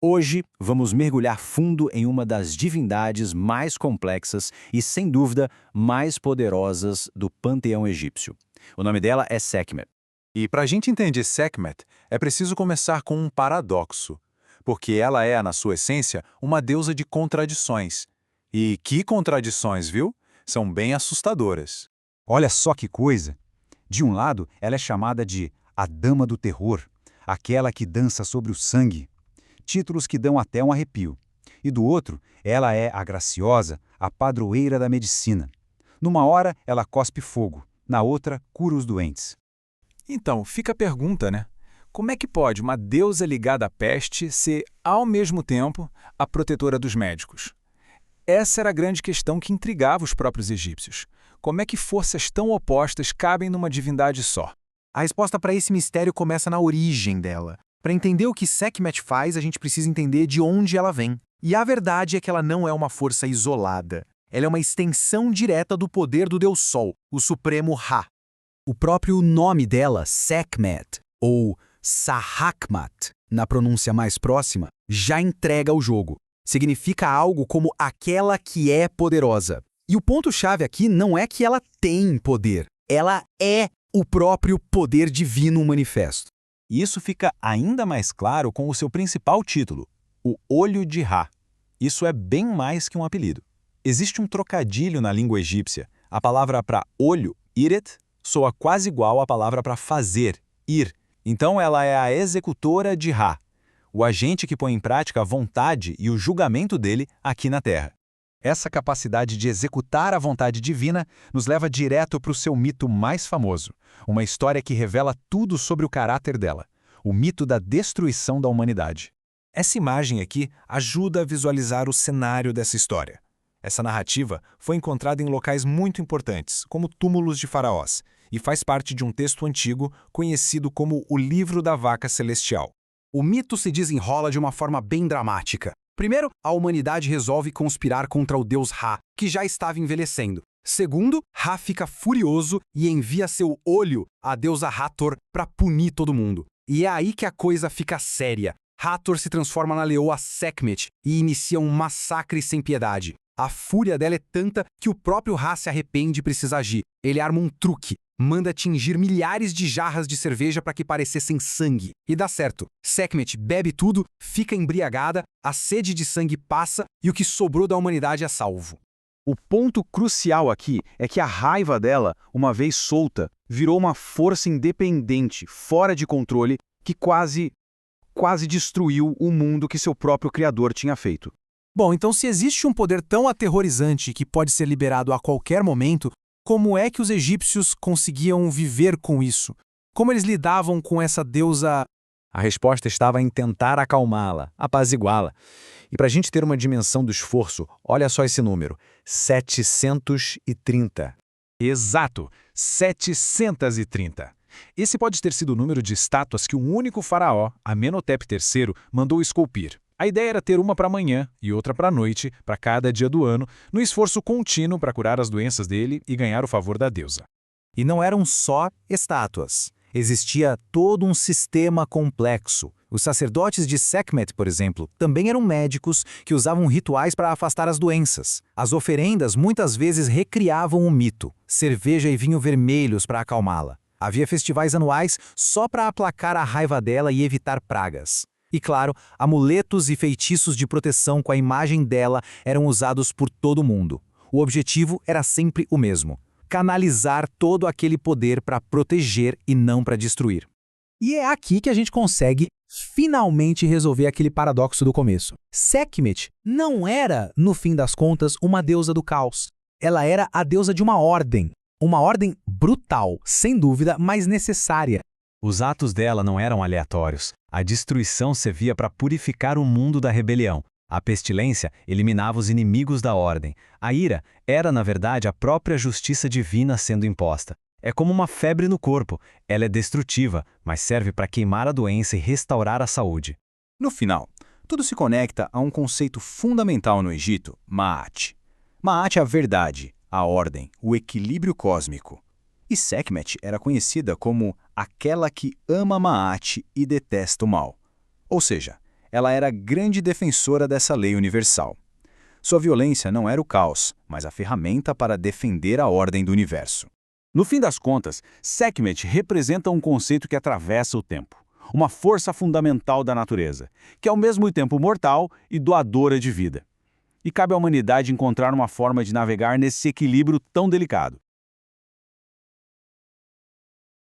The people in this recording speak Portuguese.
Hoje, vamos mergulhar fundo em uma das divindades mais complexas e, sem dúvida, mais poderosas do panteão egípcio. O nome dela é Sekhmet. E para a gente entender Sekhmet, é preciso começar com um paradoxo, porque ela é, na sua essência, uma deusa de contradições. E que contradições, viu? São bem assustadoras. Olha só que coisa! De um lado, ela é chamada de a Dama do Terror, aquela que dança sobre o sangue. Títulos que dão até um arrepio. E do outro, ela é a graciosa, a padroeira da medicina. Numa hora, ela cospe fogo, na outra, cura os doentes. Então, fica a pergunta, né? Como é que pode uma deusa ligada à peste ser, ao mesmo tempo, a protetora dos médicos? Essa era a grande questão que intrigava os próprios egípcios. Como é que forças tão opostas cabem numa divindade só? A resposta para esse mistério começa na origem dela. Para entender o que Sekhmet faz, a gente precisa entender de onde ela vem. E a verdade é que ela não é uma força isolada. Ela é uma extensão direta do poder do Deus Sol, o supremo Ra. O próprio nome dela, Sekhmet, ou Sahakmat, na pronúncia mais próxima, já entrega o jogo. Significa algo como aquela que é poderosa. E o ponto-chave aqui não é que ela tem poder. Ela é o próprio poder divino manifesto. E isso fica ainda mais claro com o seu principal título, o Olho de Ra. Isso é bem mais que um apelido. Existe um trocadilho na língua egípcia. A palavra para olho, iret, soa quase igual à palavra para fazer, ir. Então ela é a executora de Ra, o agente que põe em prática a vontade e o julgamento dele aqui na Terra. Essa capacidade de executar a vontade divina nos leva direto para o seu mito mais famoso, uma história que revela tudo sobre o caráter dela, o mito da destruição da humanidade. Essa imagem aqui ajuda a visualizar o cenário dessa história. Essa narrativa foi encontrada em locais muito importantes, como túmulos de faraós, e faz parte de um texto antigo conhecido como o Livro da Vaca Celestial. O mito se desenrola de uma forma bem dramática. Primeiro, a humanidade resolve conspirar contra o deus Ra, que já estava envelhecendo. Segundo, Ra fica furioso e envia seu olho à deusa Hathor para punir todo mundo. E é aí que a coisa fica séria. Hathor se transforma na leoa Sekhmet e inicia um massacre sem piedade. A fúria dela é tanta que o próprio Ra se arrepende e precisa agir. Ele arma um truque. Manda tingir milhares de jarras de cerveja para que parecessem sangue. E dá certo. Sekhmet bebe tudo, fica embriagada, a sede de sangue passa e o que sobrou da humanidade é salvo. O ponto crucial aqui é que a raiva dela, uma vez solta, virou uma força independente, fora de controle, que quase destruiu o mundo que seu próprio criador tinha feito. Bom, então se existe um poder tão aterrorizante que pode ser liberado a qualquer momento, como é que os egípcios conseguiam viver com isso? Como eles lidavam com essa deusa? A resposta estava em tentar acalmá-la, apaziguá-la. E para a gente ter uma dimensão do esforço, olha só esse número, 730. Exato, 730. Esse pode ter sido o número de estátuas que um único faraó, Amenhotep III, mandou esculpir. A ideia era ter uma para amanhã e outra para a noite, para cada dia do ano, no esforço contínuo para curar as doenças dele e ganhar o favor da deusa. E não eram só estátuas. Existia todo um sistema complexo. Os sacerdotes de Sekhmet, por exemplo, também eram médicos que usavam rituais para afastar as doenças. As oferendas muitas vezes recriavam o mito, cerveja e vinho vermelhos para acalmá-la. Havia festivais anuais só para aplacar a raiva dela e evitar pragas. E claro, amuletos e feitiços de proteção com a imagem dela eram usados por todo mundo. O objetivo era sempre o mesmo: canalizar todo aquele poder para proteger e não para destruir. E é aqui que a gente consegue finalmente resolver aquele paradoxo do começo. Sekhmet não era, no fim das contas, uma deusa do caos. Ela era a deusa de uma ordem brutal, sem dúvida, mas necessária. Os atos dela não eram aleatórios. A destruição servia para purificar o mundo da rebelião. A pestilência eliminava os inimigos da ordem. A ira era, na verdade, a própria justiça divina sendo imposta. É como uma febre no corpo. Ela é destrutiva, mas serve para queimar a doença e restaurar a saúde. No final, tudo se conecta a um conceito fundamental no Egito, Ma'at. Ma'at é a verdade, a ordem, o equilíbrio cósmico. E Sekhmet era conhecida como aquela que ama Ma'at e detesta o mal. Ou seja, ela era grande defensora dessa lei universal. Sua violência não era o caos, mas a ferramenta para defender a ordem do universo. No fim das contas, Sekhmet representa um conceito que atravessa o tempo, uma força fundamental da natureza, que é ao mesmo tempo mortal e doadora de vida. E cabe à humanidade encontrar uma forma de navegar nesse equilíbrio tão delicado.